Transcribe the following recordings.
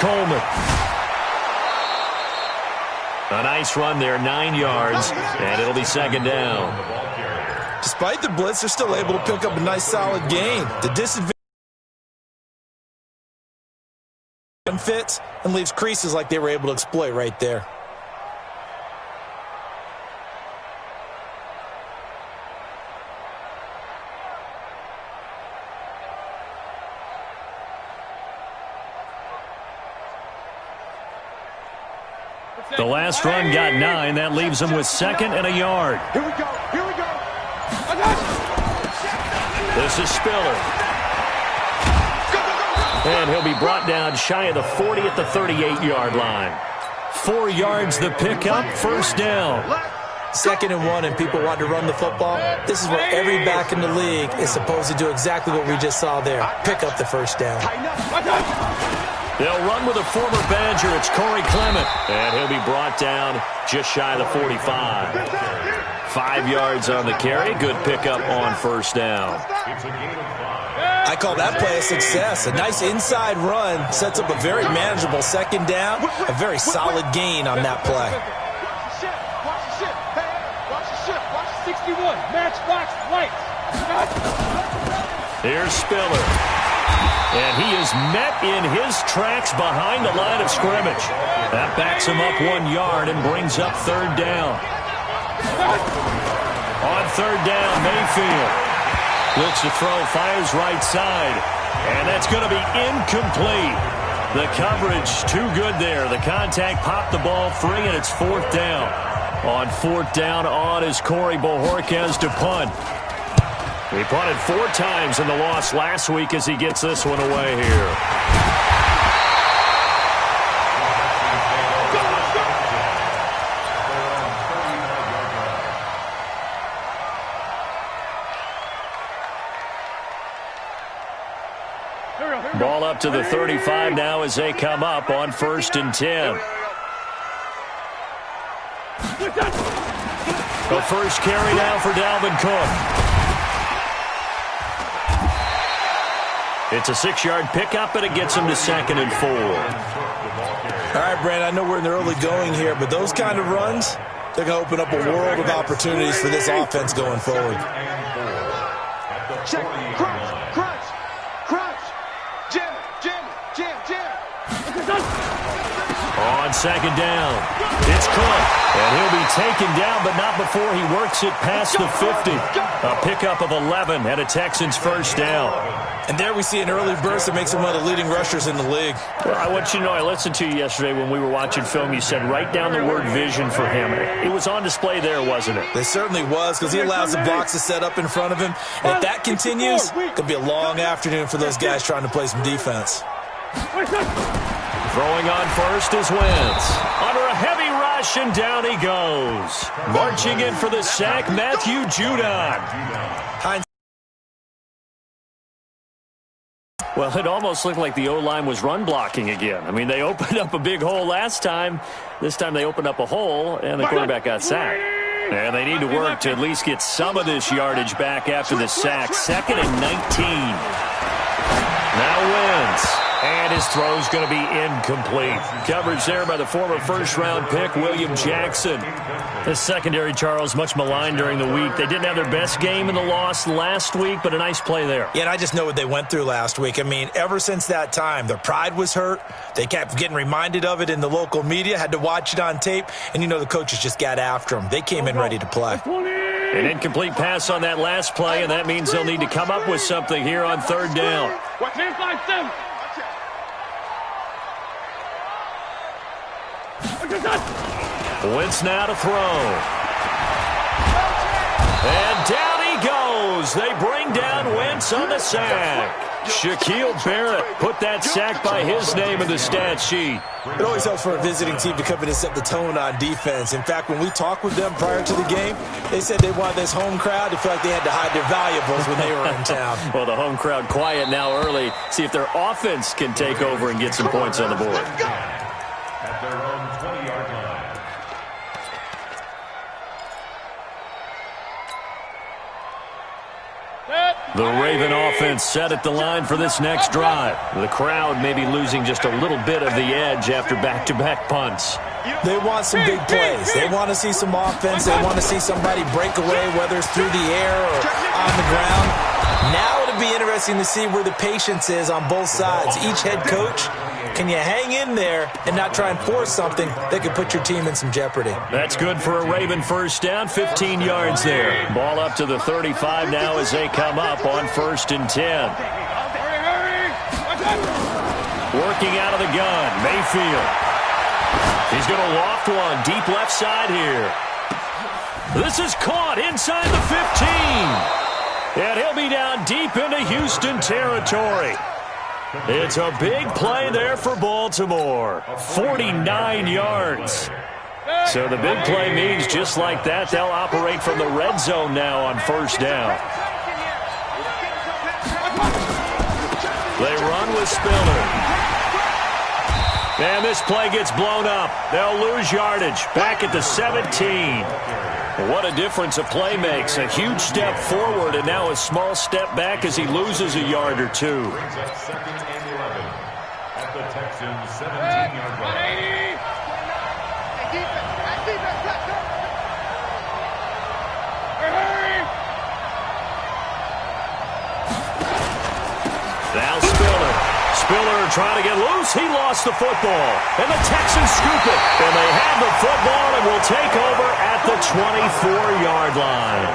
Coleman. A nice run there, 9 yards, and it'll be second down. Despite the blitz, they're still able to pick up a nice, solid gain. The disadvantage fits and leaves creases like they were able to exploit right there. The last run got 9. That leaves him with 2nd and a yard. Here we go. Here we go. This is Spiller. And he'll be brought down shy of the 40 at the 38-yard line. 4 yards the pickup, first down. 2nd and 1 and people want to run the football. This is where every back in the league is supposed to do exactly what we just saw there. Pick up the first down. They'll run with a former Badger. It's Corey Clement. And he'll be brought down just shy of the 45. 5 yards on the carry. Good pickup on first down. I call that play a success. A nice inside run sets up a very manageable second down. A very solid gain on that play. Watch the ship. Hey, watch the ship. Watch the 61. Matchbox lights. Here's Spiller. And he is met in his tracks behind the line of scrimmage. That backs him up 1 yard and brings up third down. On third down, Mayfield looks to throw, fires right side. And that's going to be incomplete. The coverage too good there. The contact popped the ball free, and it's fourth down. On fourth down, on is Corey Bojorquez to punt. He punted 4 times in the loss last week as he gets this one away here. Ball up to the 35 now as they come up on 1st and 10. The first carry now for Dalvin Cook. It's a 6-yard pickup, and it gets him to 2nd and 4. All right, Brand, I know we're in the early going here, but those kind of runs, they're going to open up a world of opportunities for this offense going forward. Check. Crunch. Crunch. Crunch. Jam it. Jam it. Jam. Jam. On second down, it's Cook, and he'll be taken down, but not before he works it past the 50. A pickup of 11 and a Texans first down. And there we see an early burst that makes him one of the leading rushers in the league. Well, I want you to know, I listened to you yesterday when we were watching film. You said write down the word vision for him. It was on display there, wasn't it? It certainly was, because he allows the blocks to set up in front of him. And if that continues, it could be a long afternoon for those guys trying to play some defense. Throwing on first is Wentz. Under a heavy rush, and down he goes. Marching in for the sack, Matthew Judon. Well, it almost looked like the O-line was run blocking again. I mean, they opened up a big hole last time. This time they opened up a hole, and the quarterback got sacked. And they need to work to at least get some of this yardage back after the sack. 2nd and 19. Now Wentz. And his throw's going to be incomplete. Coverage there by the former first-round pick, William Jackson. The secondary, Charles, much maligned during the week. They didn't have their best game in the loss last week, but a nice play there. Yeah, and I just know what they went through last week. I mean, ever since that time, their pride was hurt. They kept getting reminded of it in the local media, had to watch it on tape, and you know the coaches just got after them. They came in ready to play. An incomplete pass on that last play, and that means they'll need to come up with something here on third down. Watch 10-5-7. Wentz now to throw. And down he goes. They bring down Wentz on the sack. Shaquille Barrett put that sack by his name in the stat sheet. It always helps for a visiting team to come in and set the tone on defense. In fact, when we talked with them prior to the game, they said they wanted this home crowd to feel like they had to hide their valuables when they were in town. Well, the home crowd quiet now early. See if their offense can take over and get some points on the board. At their own 20-yard line. The Raven offense set at the line for this next drive. The crowd may be losing just a little bit of the edge after back-to-back punts. They want some big plays. They want to see some offense. They want to see somebody break away, whether it's through the air or on the ground. Now it'll be interesting to see where the patience is on both sides. Each head coach, can you hang in there and not try and force something that could put your team in some jeopardy? That's good for a Raven first down, 15 yards there. Ball up to the 35 now as they come up on 1st and 10. Working out of the gun, Mayfield. He's going to loft one deep left side here. This is caught inside the 15. And he'll be down deep into Houston territory. It's a big play there for Baltimore. 49 yards. So the big play means just like that, they'll operate from the red zone now on 1st down. They run with Spiller. And this play gets blown up. They'll lose yardage. Back at the 17. What a difference a play makes. A huge step forward and now a small step back as he loses a yard or two. Brings up 2nd and 11 at the Texans' 17-yard line. Now Spiller trying to get loose. He lost the football. And the Texans scoop it. And they have the football and will take over at the 24-yard line.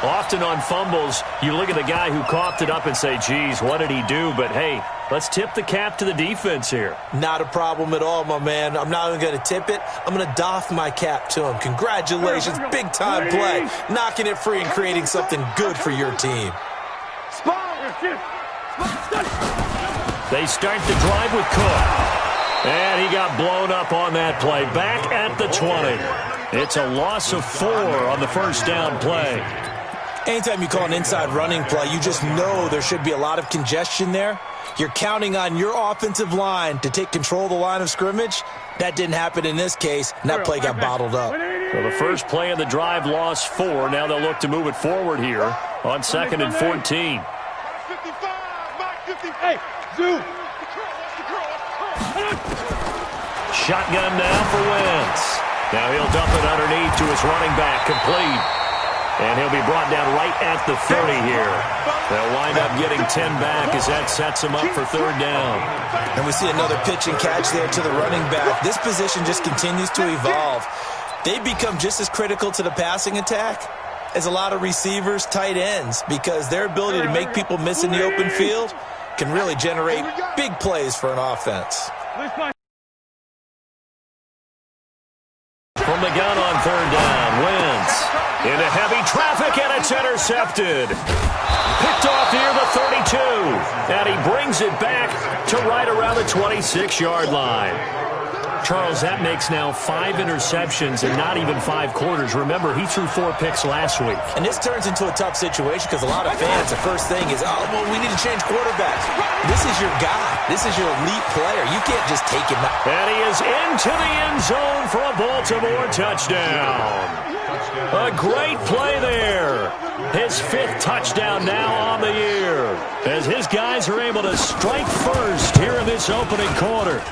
Often on fumbles, you look at the guy who coughed it up and say, geez, what did he do? But, hey, let's tip the cap to the defense here. Not a problem at all, my man. I'm not even going to tip it. I'm going to doff my cap to him. Congratulations. Big-time play. Knocking it free and creating something good for your team. They start the drive with Cook. And he got blown up on that play. Back at the 20. It's a loss of 4 on the 1st down play. Anytime you call an inside running play, you just know there should be a lot of congestion there. You're counting on your offensive line to take control of the line of scrimmage. That didn't happen in this case, and that play got bottled up. So the first play of the drive lost 4. Now they'll look to move it forward here on 2nd and 14. Hey, Zoo! Shotgun now for Wentz. Now he'll dump it underneath to his running back, complete. And he'll be brought down right at the 30 here. They'll wind up getting 10 back as that sets him up for 3rd down. And we see another pitch and catch there to the running back. This position just continues to evolve. They become just as critical to the passing attack as a lot of receivers, tight ends, because their ability to make people miss in the open field can really generate big plays for an offense. From the gun on 3rd down, Wentz into heavy traffic, and it's intercepted. Picked off near the 32, and he brings it back to right around the 26-yard line. Charles, that makes now 5 interceptions and not even 5 quarters. Remember, he threw 4 picks last week. And this turns into a tough situation because a lot of fans, the first thing is, oh, well, we need to change quarterbacks. This is your guy. This is your elite player. You can't just take him out. And he is into the end zone for a Baltimore touchdown. A great play there. His 5th touchdown now on the year as his guys are able to strike first here in this opening quarter.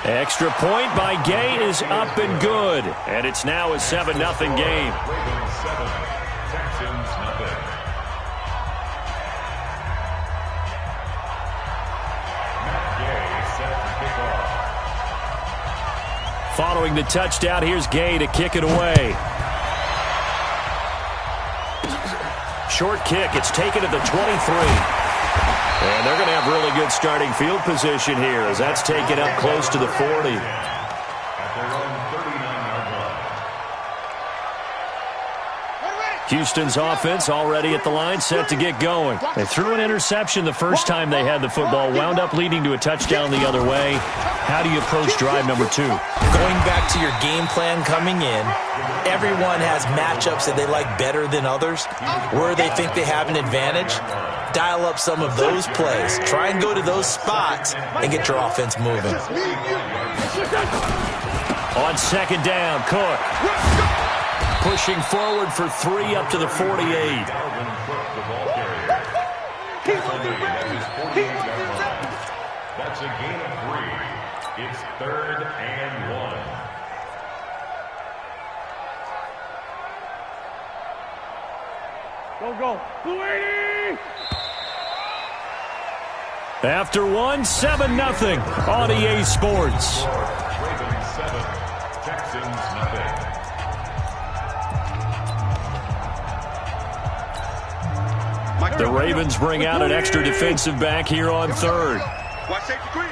Extra point by Gay is up and good. And it's now a 7-0 game. Ravens 7, Texans nothing. Matt Gay set to kick off. Following the touchdown, here's Gay to kick it away. Short kick. It's taken at the 23. And they're going to have really good starting field position here as that's taken up close to the 40. At their own 39-yard line. Houston's offense already at the line, set to get going. They threw an interception the first time they had the football, wound up leading to a touchdown the other way. How do you approach drive number 2? Going back to your game plan coming in, everyone has matchups that they like better than others, where they think they have an advantage. Dial up some of those plays. Try and go to those spots and get your offense moving. On 2nd down, Cook. Pushing forward for 3 up to the 48. Calvin Cook, the ball carrier. Tackle made at his 48-yard line. That's a gain of 3. It's 3rd and 1. Go. 280! After 7-0 on EA Sports. Ravens 7, Texans nothing. The Ravens bring out an extra defensive back here on 3rd. Watch safety creep.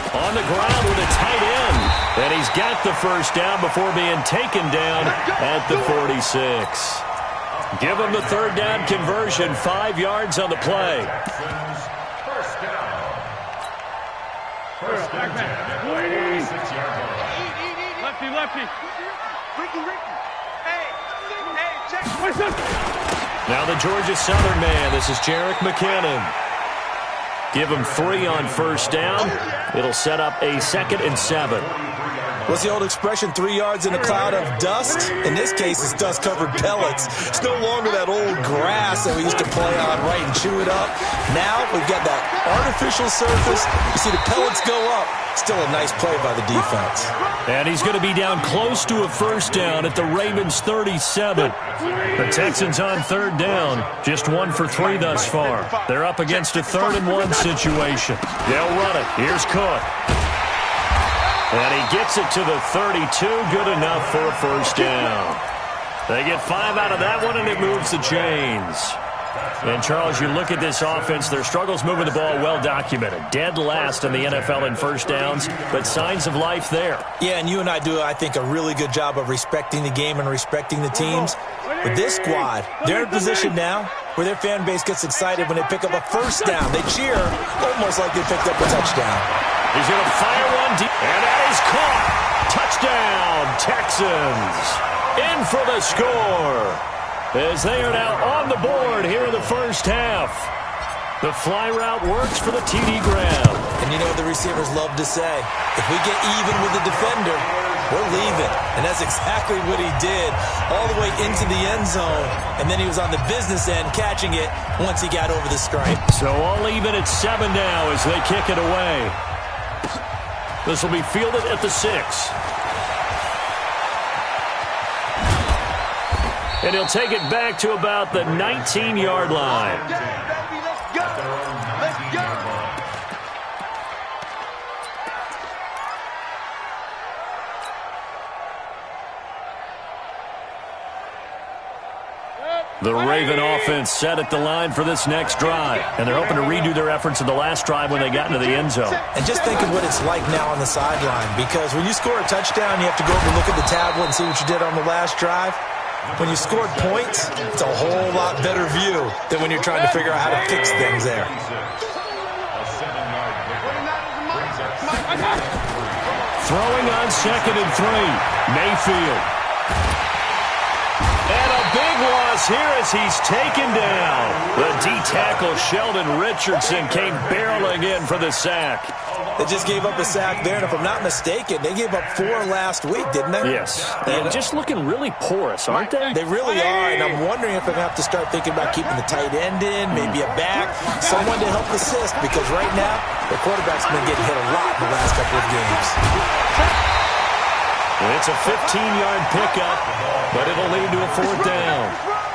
On the ground with a tight end. And he's got the first down before being taken down at the 46. Give him the 3rd down conversion, 5 yards on the play. Texans first down. First and 10 at the 46-yard line. Lefty. Ricky. Hey, check. Now the Georgia Southern man, this is Jerick McKinnon. Give him 3 on first down. It'll set up a 2nd and 7. What's the old expression, 3 yards in a cloud of dust? In this case, it's dust-covered pellets. It's no longer that old grass that we used to play on, right, and chew it up. Now we've got that artificial surface. You see the pellets go up. Still a nice play by the defense. And he's going to be down close to a first down at the Ravens' 37. The Texans on 3rd down, just 1 for 3 thus far. They're up against a 3rd and 1 situation. They'll run it. Here's Cook. And he gets it to the 32, good enough for a first down. They get 5 out of that one, and it moves the chains. And, Charles, you look at this offense, their struggles moving the ball well documented. Dead last in the NFL in first downs, but signs of life there. Yeah, and you and I do, I think, a really good job of respecting the game and respecting the teams. With this squad, they're in a position now where their fan base gets excited when they pick up a first down. They cheer almost like they picked up a touchdown. He's going to fire one deep, and that is caught. Touchdown, Texans. In for the score, as they are now on the board here in the first half. The fly route works for the TD grab. And you know what the receivers love to say? If we get even with the defender, we're leaving. And that's exactly what he did, all the way into the end zone. And then he was on the business end catching it once he got over the stripe. So all even at 7 now as they kick it away. This will be fielded at the 6. And he'll take it back to about the 19-yard line. Let's go. The Raven offense set at the line for this next drive. And they're hoping to redo their efforts in the last drive when they got into the end zone. And just think of what it's like now on the sideline. Because when you score a touchdown, you have to go over and look at the tablet and see what you did on the last drive. When you scored points, it's a whole lot better view than when you're trying to figure out how to fix things there. Throwing on 2nd and 3. Mayfield. And a big loss here as he's taken down. The D-tackle Sheldon Richardson came barreling in for the sack. They just gave up a sack there, and if I'm not mistaken, they gave up 4 last week, didn't they? Yes. And just looking really porous, aren't they? They really are, and I'm wondering if I'm going to have to start thinking about keeping the tight end in, maybe a back, someone to help assist, because right now, the quarterback's been getting hit a lot in the last couple of games. It's a 15-yard pickup, but it'll lead to a 4th down.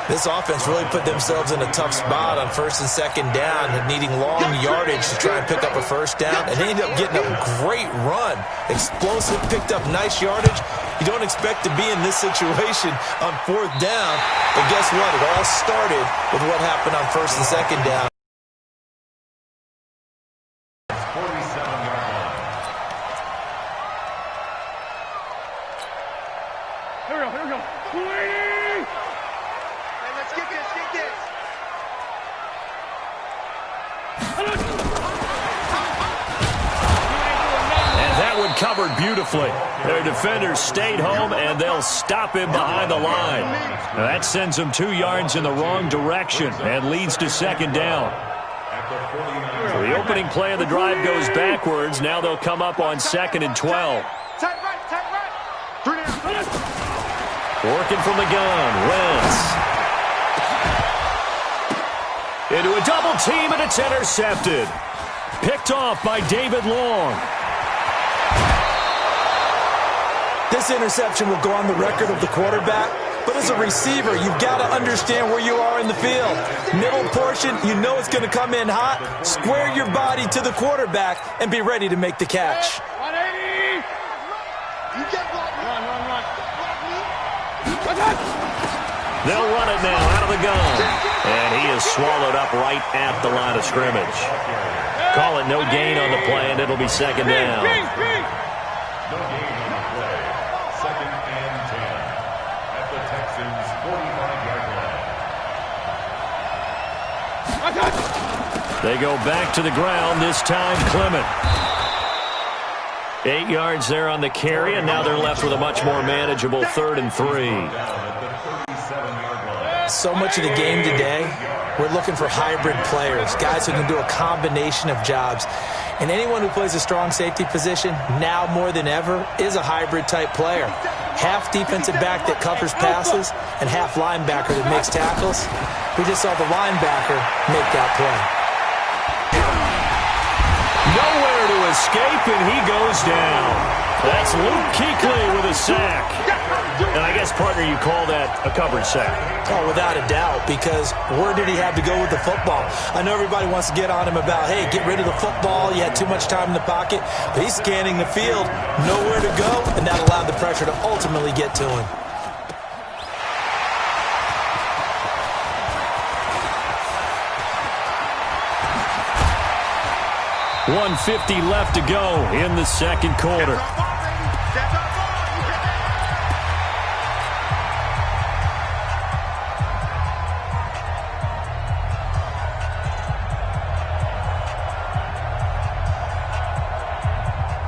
This offense really put themselves in a tough spot on 1st and 2nd down, needing long yardage to try and pick up a first down, and they ended up getting a great run. Explosive, picked up nice yardage. You don't expect to be in this situation on 4th down, but guess what? It all started with what happened on 1st and 2nd down. Here we go. 280! Let's get this. And that one covered beautifully. Their defenders stayed home, and they'll stop him behind the line. Now that sends them 2 yards in the wrong direction and leads to 2nd down. So the opening play of the drive goes backwards. Now they'll come up on 2nd and 12. Tight right. 3 down. Working from the gun, Wentz. Into a double team, and it's intercepted. Picked off by David Long. This interception will go on the record of the quarterback, but as a receiver, you've got to understand where you are in the field. Middle portion, you know it's going to come in hot. Square your body to the quarterback and be ready to make the catch. 180! You get blocked. Run. They'll run it now out of the gun. And he is swallowed up right at the line of scrimmage. Call it no gain on the play, and it'll be second down. No gain on the play. Second and 10 at the Texans' 45-yard line. They go back to the ground, this time Clement. 8 yards there on the carry, and now they're left with a much more manageable 3rd and 3. So much of the game today, we're looking for hybrid players, guys who can do a combination of jobs. And anyone who plays a strong safety position, now more than ever, is a hybrid-type player. Half defensive back that covers passes and half linebacker that makes tackles. We just saw the linebacker make that play. Nowhere to escape, and he goes down. That's Luke Kuechly with a sack. And I guess, partner, you call that a coverage sack. Oh, without a doubt, because where did he have to go with the football? I know everybody wants to get on him about, hey, get rid of the football, you had too much time in the pocket, but he's scanning the field, nowhere to go, and that allowed the pressure to ultimately get to him. 1:50 left to go in the second quarter.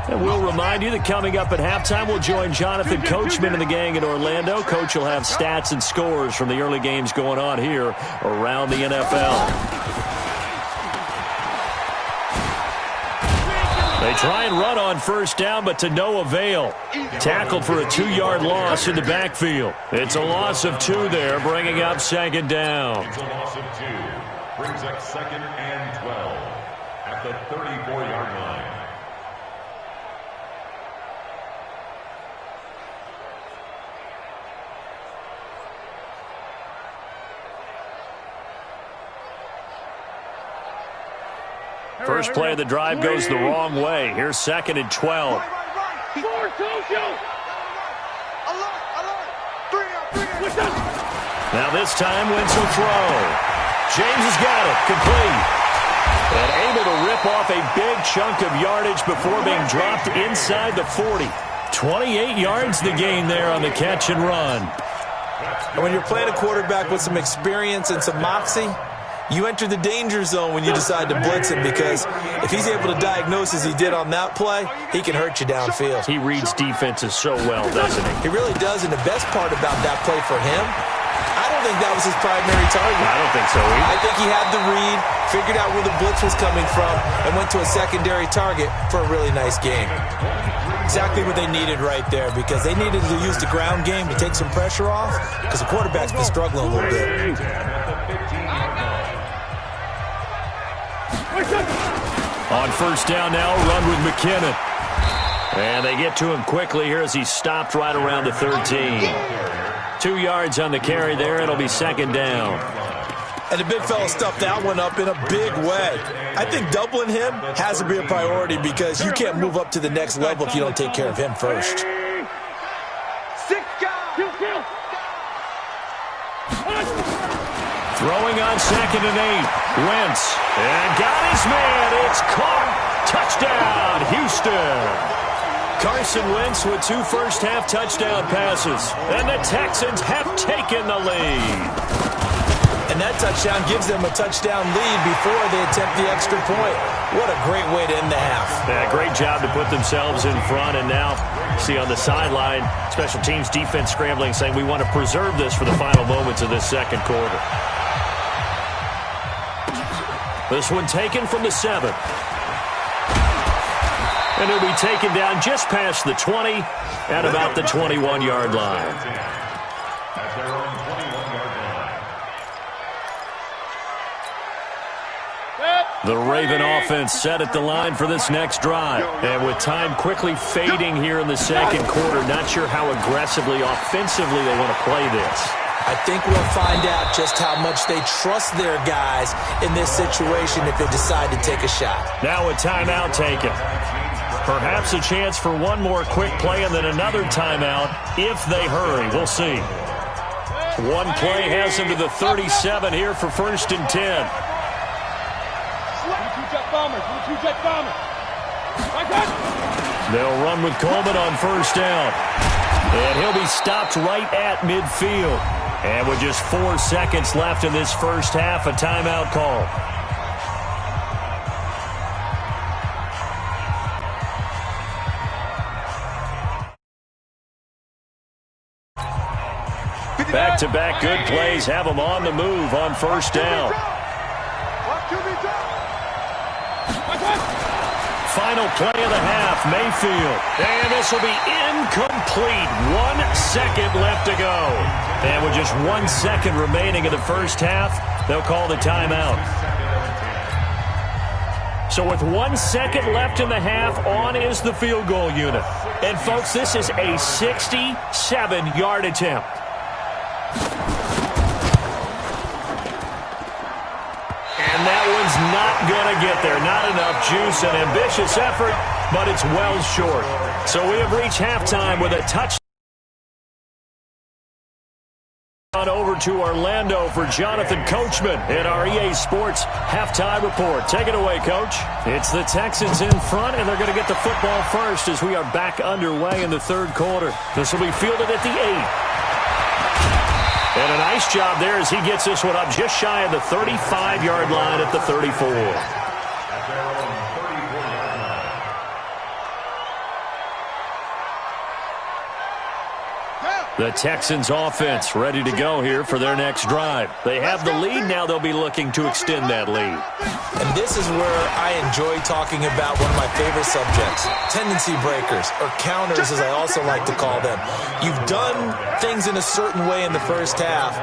And we'll remind you that coming up at halftime, we'll join Jonathan Coachman and the gang in Orlando. Coach will have stats and scores from the early games going on here around the NFL. They try and run on first down, but to no avail. Tackled for a 2-yard loss in the backfield. It's a loss of 2 there, bringing up second down. It's a loss of 2. Brings up second and 12 at the 34-yard line. First play of the drive goes the wrong way. Here's second and 12. Now this time, Wentz will throw. James has got it. Complete. And able to rip off a big chunk of yardage before being dropped inside the 40. 28 yards the gain there on the catch and run. And when you're playing a quarterback with some experience and some moxie, you enter the danger zone when you decide to blitz him, because if he's able to diagnose as he did on that play, he can hurt you downfield. He reads defenses so well, doesn't he? He really does, and the best part about that play for him, I don't think that was his primary target. I don't think so either. I think he had the read, figured out where the blitz was coming from, and went to a secondary target for a really nice game. Exactly what they needed right there, because they needed to use the ground game to take some pressure off, because the quarterback's been struggling a little bit. On first down now, run with McKinnon. And they get to him quickly here as he's stopped right around the 13. 2 yards on the carry there. It'll be second down. And the big fella stuffed that one up in a big way. I think doubling him has to be a priority, because you can't move up to the next level if you don't take care of him first. 6 guys. Throwing on second and 8. Wentz. And got his man. It's caught. Touchdown, Houston. Carson Wentz with 2 first-half touchdown passes. And the Texans have taken the lead. And that touchdown gives them a touchdown lead before they attempt the extra point. What a great way to end the half. Yeah, great job to put themselves in front. And now, see on the sideline, special teams defense scrambling, saying we want to preserve this for the final moments of this second quarter. This one taken from the 7. And it'll be taken down just past the 20 at about the 21-yard line. at their own 21-yard line. The Raven offense set at the line for this next drive. And with time quickly fading here in the second quarter, not sure how aggressively, offensively they want to play this. I think we'll find out just how much they trust their guys in this situation if they decide to take a shot. Now a timeout taken. Perhaps a chance for one more quick play and then another timeout if they hurry. We'll see. One play has them to the 37 here for 1st and 10. They'll run with Coleman on 1st down. And he'll be stopped right at midfield. And with just 4 seconds left in this first half, a timeout call. Back-to-back good plays have them on the move on 1st down. Final play of the half, Mayfield. And this will be incomplete. 1 second left to go. And with just 1 second remaining in the first half, they'll call the timeout. So with 1 second left in the half, on is the field goal unit. And folks, this is a 67-yard attempt. And that one's not going to get there. Not enough juice. An ambitious effort, but it's well short. So we have reached halftime with a touchdown. Over to Orlando for Jonathan Coachman in our EA Sports halftime report. Take it away, Coach. It's the Texans in front, and they're going to get the football first as we are back underway in the third quarter. This will be fielded at the 8. And a nice job there as he gets this one up just shy of the 35-yard line at the 34. The Texans offense ready to go here for their next drive. They have the lead. Now they'll be looking to extend that lead. And this is where I enjoy talking about one of my favorite subjects, tendency breakers, or counters as I also like to call them. You've done things in a certain way in the first half,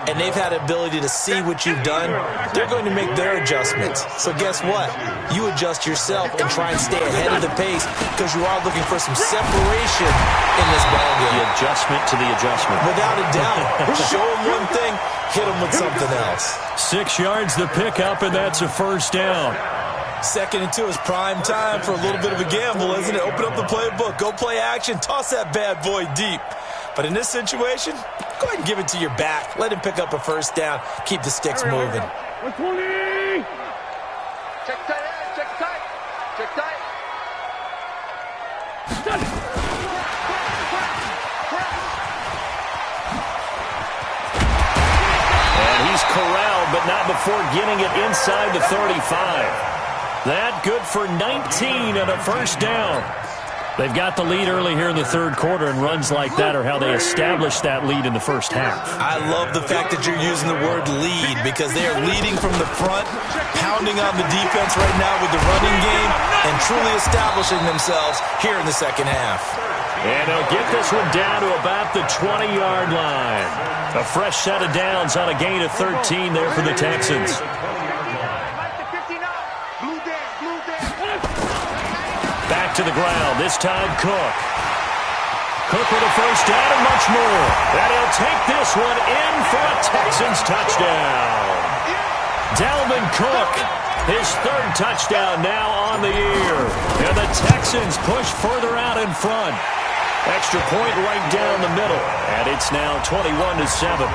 and they've had the ability to see what you've done. They're going to make their adjustments. So guess what? You adjust yourself and try and stay ahead of the pace because you are looking for some separation in this ballgame. The adjustment to the adjustment. Without a doubt. Show them one thing, hit them with something else. 6 yards the pickup, and that's a 1st down. 2nd and 2 is prime time for a little bit of a gamble, isn't it? Open up the playbook, go play action, toss that bad boy deep. But in this situation, go ahead and give it to your back. Let him pick up a 1st down. Keep the sticks moving. Check tight, check tight, check tight. And he's corralled, but not before getting it inside the 35. That good for 19 and a 1st down. They've got the lead early here in the third quarter, and runs like that are how they establish that lead in the first half. I love the fact that you're using the word lead because they are leading from the front, pounding on the defense right now with the running game, and truly establishing themselves here in the second half. And they'll get this one down to about the 20-yard line. A fresh set of downs on a gain of 13 there for the Texans. Back to the ground, this time Cook. Cook with a 1st down and much more. And he'll take this one in for a Texans touchdown. Dalvin Cook, his 3rd touchdown now on the year. And the Texans push further out in front. Extra point right down the middle. And it's now 21-7.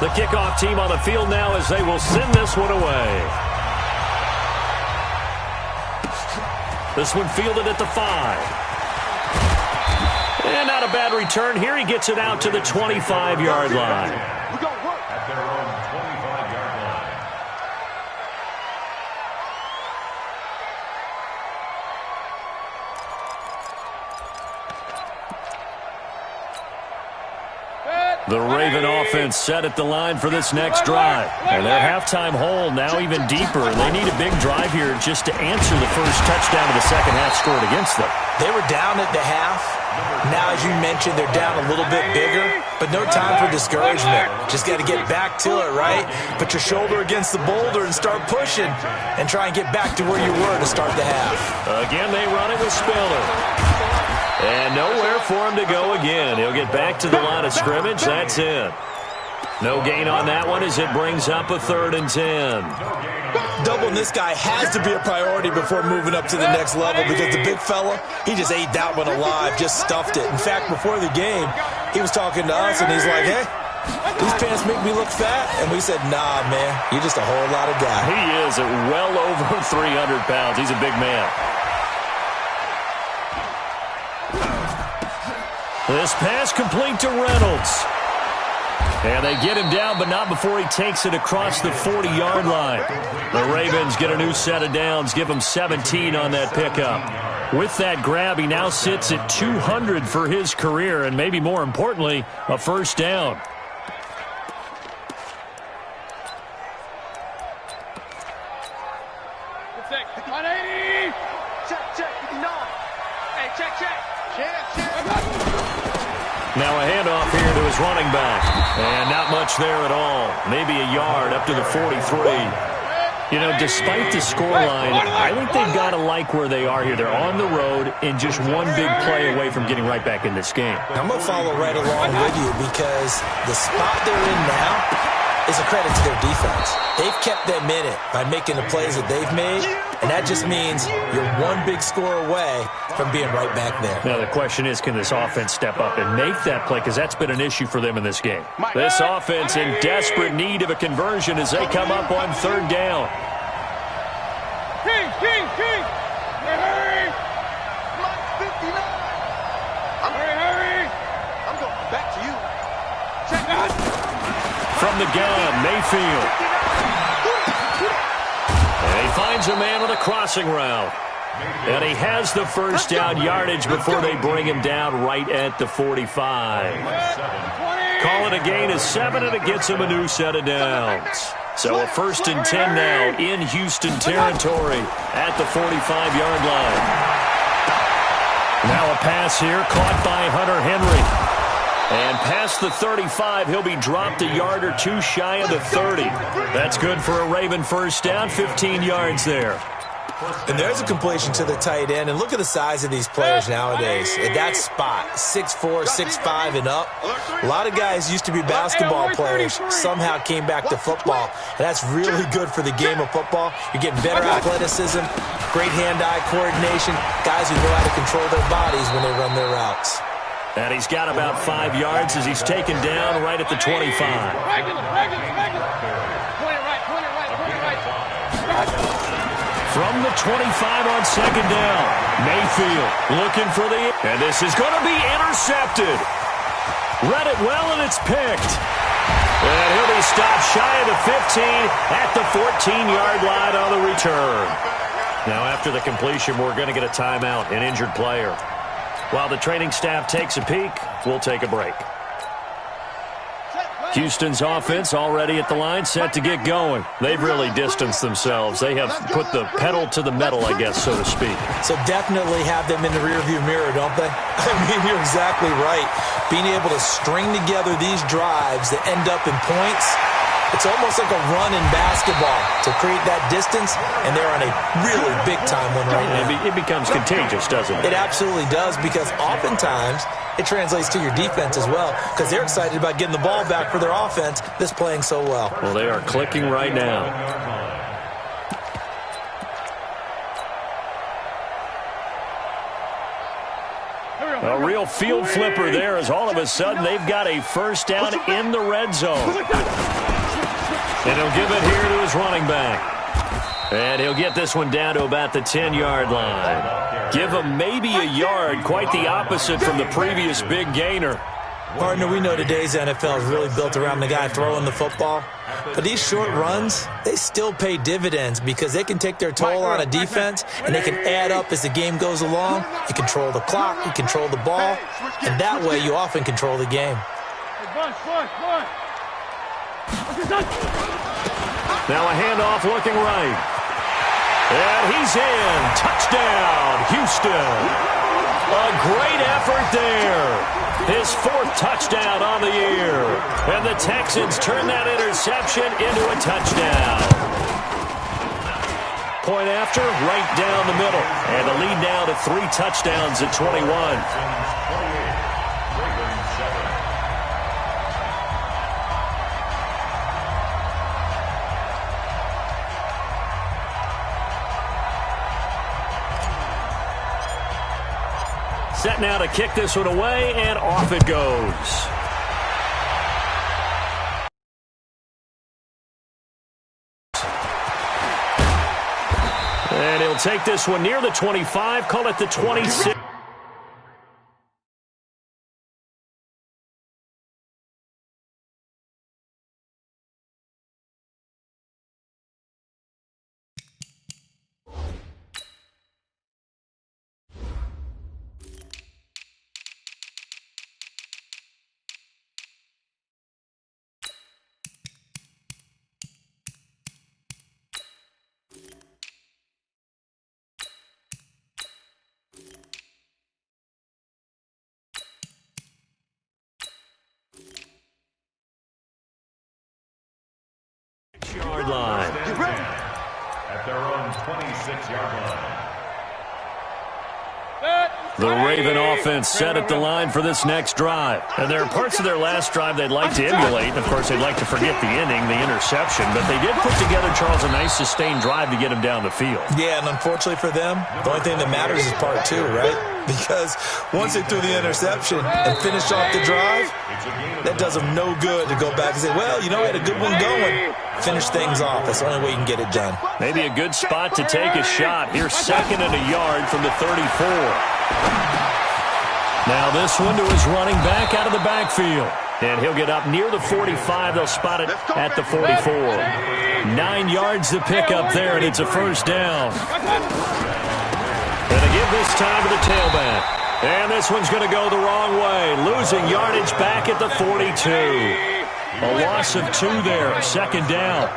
The kickoff team on the field now as they will send this one away. This one fielded at the 5. And not a bad return here. He gets it out to the 25-yard line. At their own 25-yard line. The Raven offense set at the line for this next drive. And their halftime hole now even deeper. They need a big drive here just to answer the first touchdown of the second half scored against them. They were down at the half. Now, as you mentioned, they're down a little bit bigger, but no time for discouragement. Just got to get back to it, right? Put your shoulder against the boulder and start pushing and try and get back to where you were to start the half. Again, they run it with Spiller. And nowhere for him to go again. He'll get back to the line of scrimmage. That's it. No gain on that one as it brings up a 3rd and 10. Doubling this guy has to be a priority before moving up to the next level because the big fella, he just ate that one alive, just stuffed it. In fact, before the game, he was talking to us, and he's like, hey, these pants make me look fat. And we said, nah, man, you're just a whole lot of guy. He is at well over 300 pounds. He's a big man. This pass complete to Reynolds. And they get him down, but not before he takes it across the 40-yard line. The Ravens get a new set of downs, give him 17 on that pickup. With that grab, he now sits at 200 for his career, and maybe more importantly, a first down. Check, 180. Check, 59. Hey, check. Now a handoff here to his running back. And not much there at all. Maybe a yard up to the 43. You know, despite the scoreline, I think they've got to like where they are here. They're on the road and just one big play away from getting right back in this game. I'm going to follow right along with you because the spot they're in now is a credit to their defense. They've kept them in it by making the plays that they've made, and that just means you're one big score away from being right back there. Now, the question is, can this offense step up and make that play? Because that's been an issue for them in this game. This offense in desperate need of a conversion as they come up on 3rd down. King. Hurry. Mike 59. Hurry. I'm going back to you. Check out. From the gun, Mayfield. And he finds a man with a crossing route. And he has the first down yardage before they bring him down right at the 45. Call it a gain of 7, and it gets him a new set of downs. So a 1st and 10 now in Houston territory at the 45-yard line. Now a pass here caught by Hunter Henry. And past the 35, he'll be dropped a yard or two shy of the 30. That's good for a Raven first down, 15 yards there. And there's a completion to the tight end. And look at the size of these players nowadays. At that spot, 6'4", 6'5", and up. A lot of guys used to be basketball players, somehow came back to football. And that's really good for the game of football. You're getting better athleticism, great hand-eye coordination, guys who know how to control their bodies when they run their routes. And he's got about 5 yards as he's taken down right at the 25. From the 25 on 2nd down, Mayfield looking for the... And this is going to be intercepted. Read it well, and it's picked. And he'll be stopped shy of the 15 at the 14-yard line on the return. Now, after the completion, we're going to get a timeout, an injured player. While the training staff takes a peek, we'll take a break. Houston's offense already at the line, set to get going. They've really distanced themselves. They have put the pedal to the metal, I guess, so to speak. So definitely have them in the rearview mirror, don't they? I mean, you're exactly right. Being able to string together these drives that end up in points, it's almost like a run in basketball to create that distance, and they're on a really big-time one right now. It becomes contagious, doesn't it? It absolutely does, because oftentimes it translates to your defense as well, because they're excited about getting the ball back for their offense that's playing so well. Well, they are clicking right now. A real field flipper there as all of a sudden they've got a first down in the red zone. And he'll give it here to his running back. And he'll get this one down to about the 10-yard line. Give him maybe a yard, quite the opposite from the previous big gainer. Partner, we know today's NFL is really built around the guy throwing the football. But these short runs, they still pay dividends because they can take their toll on a defense and they can add up as the game goes along. You control the clock, you control the ball, and that way you often control the game. Now a handoff looking right. And he's in. Touchdown, Houston. A great effort there. His 4th touchdown on the year. And the Texans turn that interception into a touchdown. Point after, right down the middle. And the lead now to 3 touchdowns at 21. Set now to kick this one away, and off it goes. And he'll take this one near the 25, call it the 26. Yard line. At their own 26-yard line. The Raven offense set at the line for this next drive. And there are parts of their last drive they'd like to emulate. Of course, they'd like to forget the ending, the interception. But they did put together, Charles, a nice sustained drive to get him down the field. Yeah, and unfortunately for them, the only thing that matters is part 2, right? Because once they threw the interception and finished off the drive, that does them no good to go back and say, well, you know, we had a good one going. Finish things off. That's the only way you can get it done. Maybe a good spot to take a shot. Here's 2nd and a yard from the 34. Now this one to his running back out of the backfield. And he'll get up near the 45. They'll spot it at the 44. 9 yards to pick up there, and it's a first down. And they give this time to the tailback. And this one's going to go the wrong way. Losing yardage back at the 42. A loss of 2 there. 2nd down.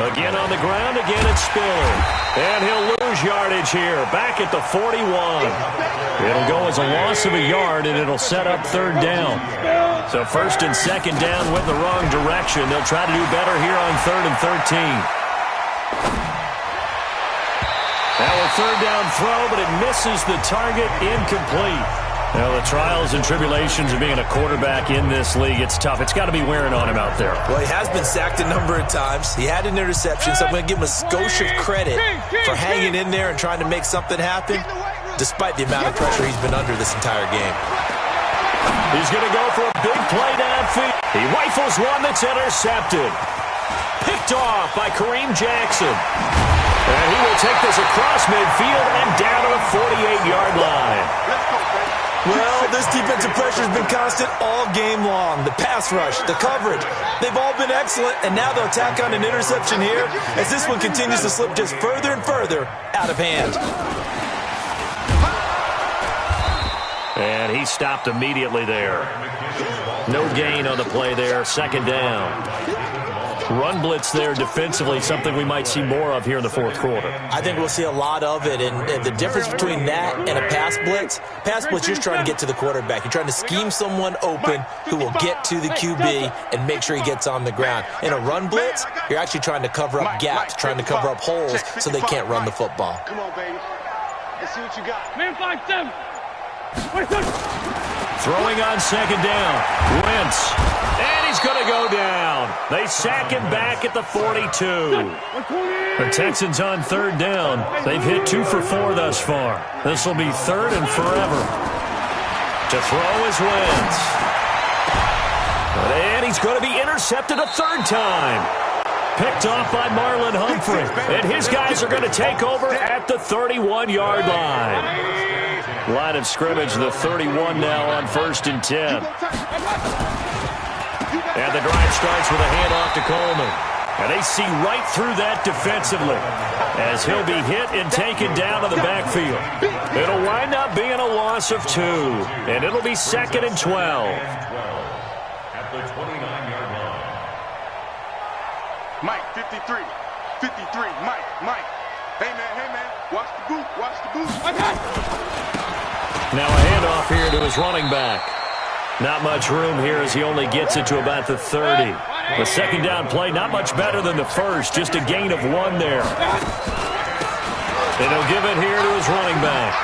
Again on the ground. Again it's Spiller. And he'll lose yardage here. Back at the 41. It'll go as a loss of a yard, and it'll set up 3rd down. So 1st and 2nd down went the wrong direction. They'll try to do better here on 3rd and 13. Now a 3rd down throw, but it misses the target. Incomplete. Now, the trials and tribulations of being a quarterback in this league, it's tough. It's got to be wearing on him out there. Well, he has been sacked a number of times. He had an interception, so I'm going to give him a skosh of credit for hanging in there and trying to make something happen, despite the amount of pressure he's been under this entire game. He's going to go for a big play downfield. He rifles one that's intercepted. Picked off by Kareem Jackson. And he will take this across midfield and down to the 48-yard line. Well, this defensive pressure has been constant all game long. The pass rush, the coverage, they've all been excellent, and now they'll tack on an interception here as this one continues to slip just further and further out of hand. And he stopped immediately there. No gain on the play there. 2nd down. Run blitz there defensively, something we might see more of here in the 4th quarter. I think we'll see a lot of it, and the difference between that and a pass blitz, you're just trying to get to the quarterback. You're trying to scheme someone open who will get to the QB and make sure he gets on the ground. In a run blitz, you're actually trying to cover up gaps, trying to cover up holes so they can't run the football. Come on, baby. Let's see what you got. Man, 5-7. Throwing on 2nd down. Wentz. And he's going to go down. They sack him back at the 42. The Texans on 3rd down. They've hit 2 for 4 thus far. This will be 3rd and forever. To throw is Wentz. And he's going to be intercepted a 3rd time. Picked off by Marlon Humphrey. And his guys are going to take over at the 31-yard line. Line of scrimmage, the 31 now on 1st and 10. And the drive starts with a handoff to Coleman. And they see right through that defensively as he'll be hit and taken down to the backfield. It'll wind up being a loss of 2, and it'll be 2nd and 12. At the 29-yard line. Mike, 53. 53. Mike. Hey, man. Watch the boot. Now a handoff here to his running back. Not much room here as he only gets it to about the 30. The second down play, not much better than the first, just a gain of 1 there. And he'll give it here to his running back.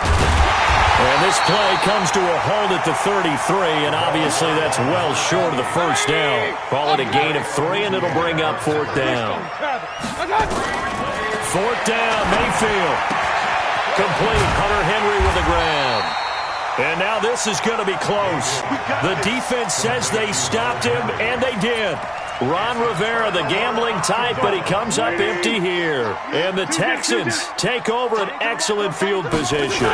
And this play comes to a halt at the 33, and obviously that's well short of the first down. Call it a gain of 3, and it'll bring up 4th down. 4th down, Mayfield. Complete, Hunter Henry with the grab. And now this is going to be close. The defense says they stopped him, and they did. Ron Rivera, the gambling type, but he comes up empty here. And the Texans take over an excellent field position.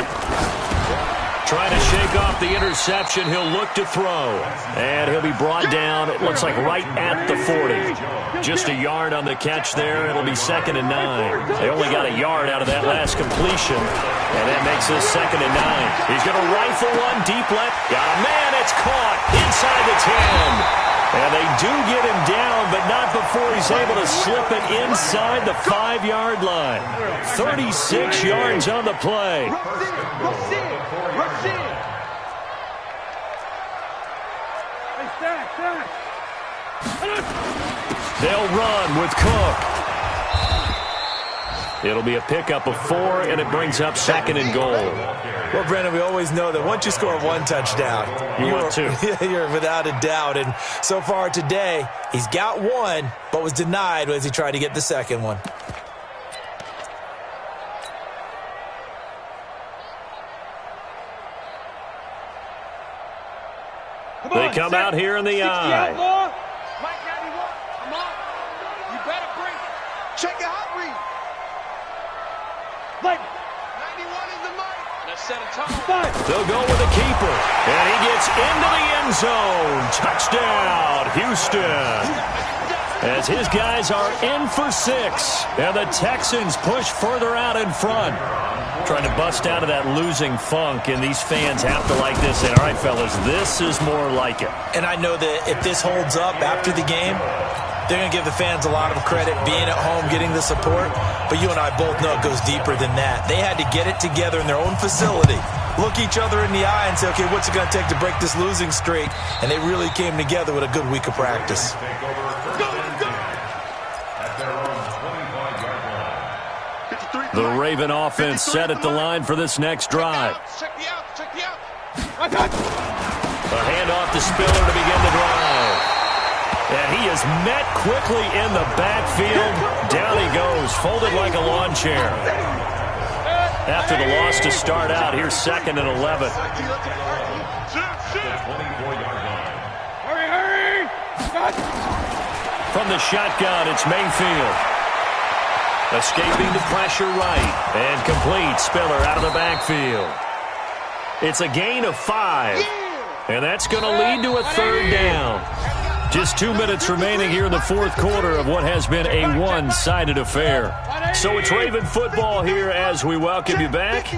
Trying to shake off the interception, he'll look to throw. And he'll be brought down, it looks like right at the 40. Just a yard on the catch there. It'll be 2nd and 9. They only got a yard out of that last completion. And that makes this 2nd and 9. He's going to rifle one deep left. Got a man, it's caught inside the 10. And they do get him down, but not before he's able to slip it inside the 5-yard line. 36 yards on the play. They'll run with Cook. It'll be a pickup of 4, and it brings up 2nd and goal. Well, Brendan, we always know that once you score 1 touchdown, you're without a doubt. And so far today, he's got 1, but was denied as he tried to get the second one. They come out here in the eye. Mike 91, come on. You better bring it. Check your hot read. Mike. 91 is the mic. Let's set a tone. They'll go with a keeper. And he gets into the end zone. Touchdown, Houston. As his guys are in for 6. And the Texans push further out in front. Trying to bust out of that losing funk, and these fans have to like this. And all right, fellas, this is more like it. And I know that if this holds up after the game, they're going to give the fans a lot of credit being at home, getting the support. But you and I both know it goes deeper than that. They had to get it together in their own facility, look each other in the eye and say, okay, what's it going to take to break this losing streak? And they really came together with a good week of practice. The Raven offense set at the line for this next drive. Check the out. A handoff to Spiller to begin the drive. And he is met quickly in the backfield. Down he goes, folded like a lawn chair. After the loss to start out, here's 2nd and 11. Hurry! From the shotgun, it's Mayfield. Escaping the pressure right. And complete. Spiller out of the backfield. It's a gain of 5. And that's going to lead to a 3rd down. Just 2 minutes remaining here in the 4th quarter of what has been a one-sided affair. So it's Raven football here as we welcome you back.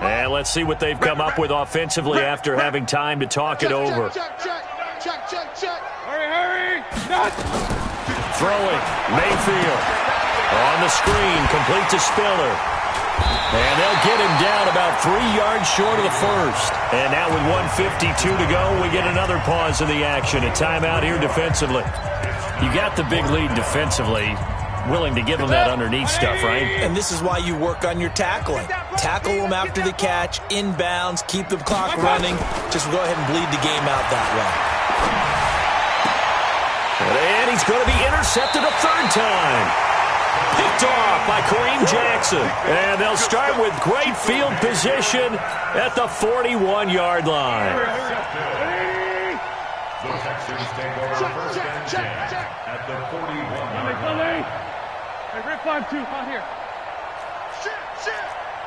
And let's see what they've come up with offensively after having time to talk it over. Check. Hurry! Throwing. Mayfield. On the screen, complete to Spiller. And they'll get him down about 3 yards short of the first. And now with 1:52 to go, we get another pause in the action. A timeout here defensively. You got the big lead defensively. Willing to give them that underneath stuff, right? And this is why you work on your tackling. Tackle them after the catch, inbounds, keep the clock running. Just go ahead and bleed the game out that way. And he's going to be intercepted a 3rd time. Picked off by Kareem Jackson. And they'll start with great field position at the 41-yard line. The Texans take over 1st and 10 at the 41-yard line. Hey, Rick 5-2, out here. Shit!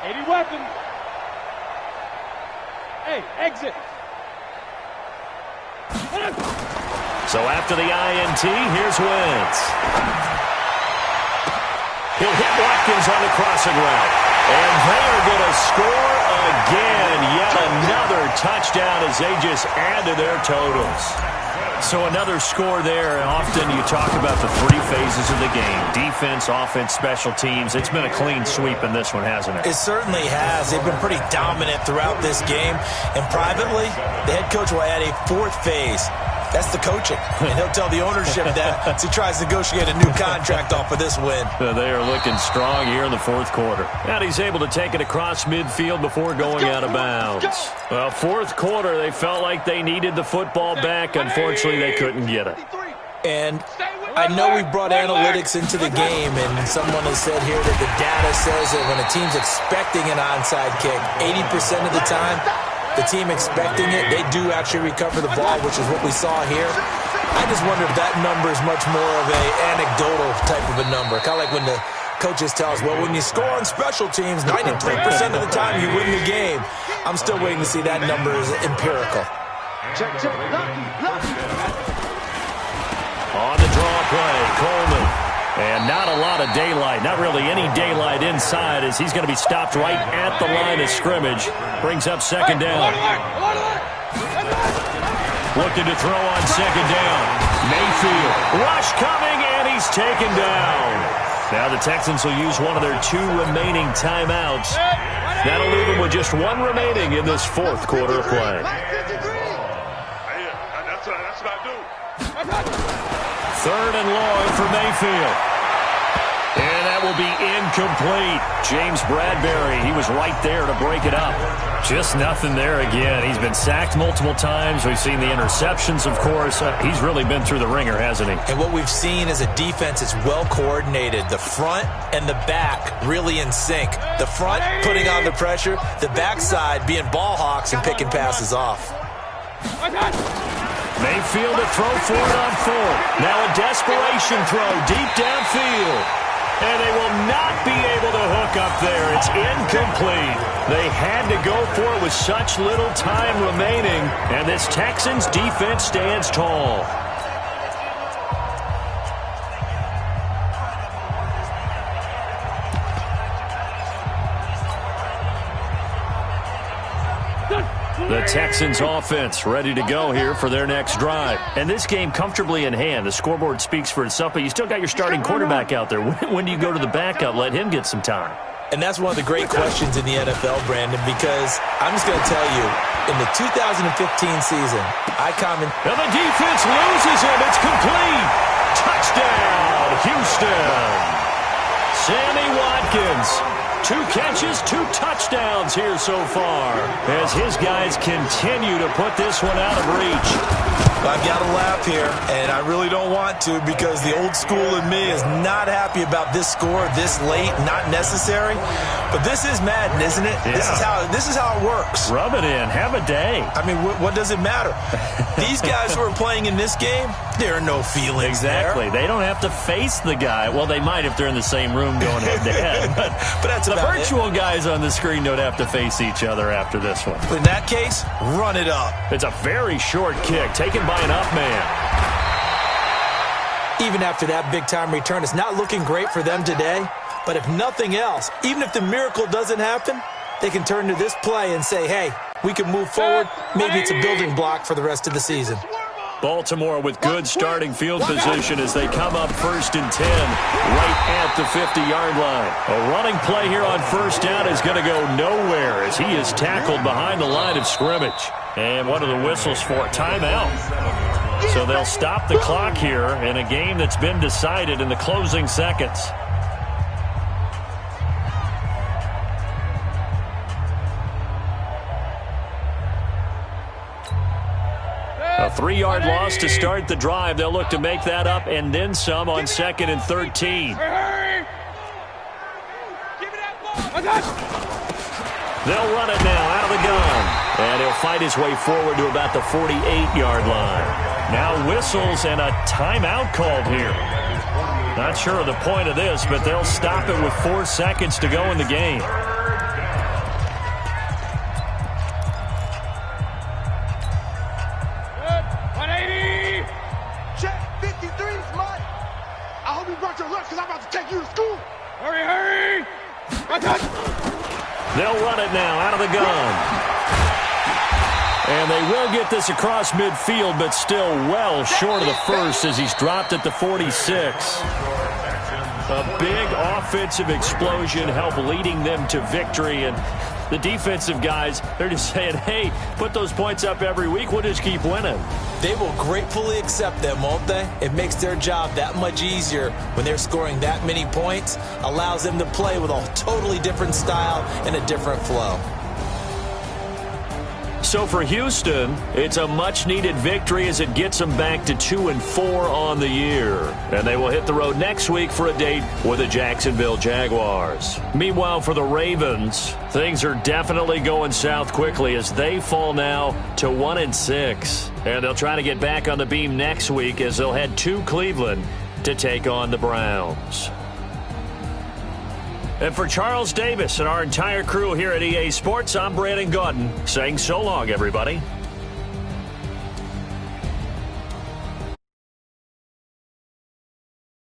80 weapons. Hey, exit. So after the INT, here's Wentz. He'll hit Watkins on the crossing route. And they are going to score again. Yet another touchdown as they just add to their totals. So another score there. And often you talk about the three phases of the game. Defense, offense, special teams. It's been a clean sweep in this one, hasn't it? It certainly has. They've been pretty dominant throughout this game. And privately, the head coach will add a fourth phase. That's the coaching. And he'll tell the ownership that as he tries to negotiate a new contract off of this win. They are looking strong here in the fourth quarter. And he's able to take it across midfield before going out of bounds. Well, fourth quarter, they felt like they needed the football back. Unfortunately, they couldn't get it. And I know we brought analytics into the game, and someone has said here that the data says that when a team's expecting an onside kick, 80% of the time, the team expecting it, they do actually recover the ball, which is what we saw here. I just wonder if that number is much more of an anecdotal type of a number. Kind of like when the coaches tell us, well, when you score on special teams, 93% of the time you win the game. I'm still waiting to see that number is empirical. Check. Lucky. On the draw play, Coleman. And not a lot of daylight, not really any daylight inside as he's going to be stopped right at the line of scrimmage. Brings up second down. Looking to throw on second down. Mayfield. Rush coming, and he's taken down. Now the Texans will use one of their two remaining timeouts. That'll leave them with just one remaining in this fourth quarter of play. That's what I do. Third and long for Mayfield. And that will be incomplete. James Bradbury, he was right there to break it up. Just nothing there again. He's been sacked multiple times. We've seen the interceptions, of course. He's really been through the ringer, hasn't he? And what we've seen is a defense that's well coordinated. The front and the back really in sync. The front putting on the pressure. The backside being ball hawks and picking passes off. Mayfield to throw for it on fourth. Now a desperation throw deep downfield. And they will not be able to hook up there. It's incomplete. They had to go for it with such little time remaining. And this Texans defense stands tall. The Texans offense ready to go here for their next drive. And this game comfortably in hand. The scoreboard speaks for itself, but you still got your starting quarterback out there. When do you go to the backup? Let him get some time. And that's one of the great questions in the NFL, Brandon, because I'm just going to tell you, in the 2015 season, And the defense loses him. It's complete. Touchdown, Houston. Sammy Watkins. 2 catches, 2 touchdowns here so far as his guys continue to put this one out of reach. I've got to laugh here, and I really don't want to because the old school in me is not happy about this score this late, not necessary. But this is Madden, isn't it? Yeah. This is how it works. Rub it in. Have a day. I mean, what does it matter? These guys who are playing in this game, there are no feelings Exactly. there. They don't have to face the guy. Well, they might if they're in the same room going head-to-head. But that's the about virtual guys on the screen don't have to face each other after this one. In that case, run it up. It's a very short kick taken by an up man. Even after that big-time return, it's not looking great for them today. But if nothing else, even if the miracle doesn't happen, they can turn to this play and say, hey, we can move forward. Maybe it's a building block for the rest of the season. Baltimore with good starting field position as they come up 1st and 10 right at the 50-yard line. A running play here on first down is going to go nowhere as he is tackled behind the line of scrimmage. And one of the whistles for a timeout. So they'll stop the clock here in a game that's been decided in the closing seconds. A 3-yard loss to start the drive. They'll look to make that up and then some on 2nd and 13. They'll run it now out of the gun. And he'll fight his way forward to about the 48-yard line. Now whistles and a timeout called here. Not sure of the point of this, but they'll stop it with 4 seconds to go in the game. Check 53's Mike. I hope you brought your lunch because I'm about to take you to school. Hurry! They'll run it now out of the gun. And they will get this across midfield, but still well short of the first as he's dropped at the 46. A big offensive explosion helped leading them to victory. And the defensive guys, they're just saying, hey, put those points up every week. We'll just keep winning. They will gratefully accept them, won't they? It makes their job that much easier when they're scoring that many points. Allows them to play with a totally different style and a different flow. So for Houston, it's a much-needed victory as it gets them back to 2-4 on the year. And they will hit the road next week for a date with the Jacksonville Jaguars. Meanwhile, for the Ravens, things are definitely going south quickly as they fall now to 1-6. And they'll try to get back on the beam next week as they'll head to Cleveland to take on the Browns. And for Charles Davis and our entire crew here at EA Sports, I'm Brandon Gaudin saying so long, everybody.